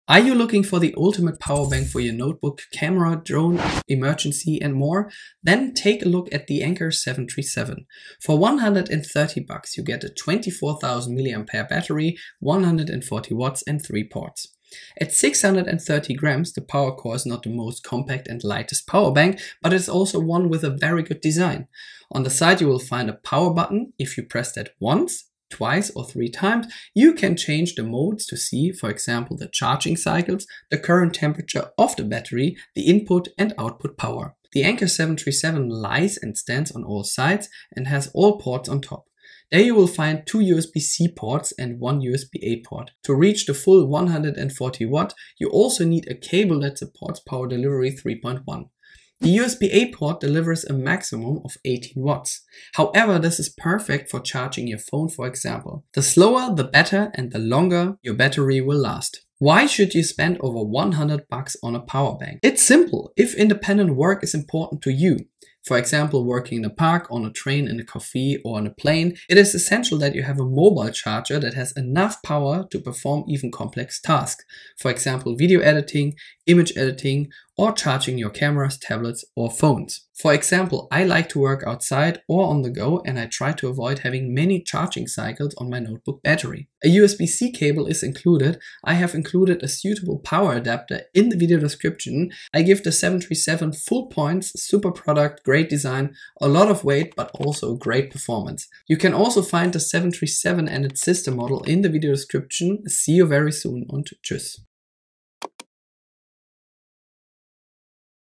Are you looking for the ultimate power bank for your notebook, camera, drone, emergency and more? Then take a look at the Anker 737. For 130 bucks you get a 24,000 mAh battery, 140 watts and 3 ports. At 630 grams, the power core is not the most compact and lightest power bank, but it's also one with a very good design. On the side you will find a power button. If you press that once, twice or 3 times, you can change the modes to see, for example, the charging cycles, the current temperature of the battery, the input and output power. The Anker 737 lies and stands on all sides and has all ports on top. There you will find 2 USB-C ports and 1 USB-A port. To reach the full 140 watt, you also need a cable that supports power delivery 3.1. The USB-A port delivers a maximum of 18 watts. However, this is perfect for charging your phone, for example. The slower, the better, and the longer your battery will last. Why should you spend over 100 bucks on a power bank? It's simple. If independent work is important to you, for example, working in a park, on a train, in a cafe, or on a plane, it is essential that you have a mobile charger that has enough power to perform even complex tasks. For example, video editing, image editing, or charging your cameras, tablets, or phones. For example, I like to work outside or on the go, and I try to avoid having many charging cycles on my notebook battery. A USB-C cable is included. I have included a suitable power adapter in the video description. I give the 737 full points, super product, great design, a lot of weight, but also great performance. You can also find the 737 and its sister model in the video description. See you very soon und tschüss.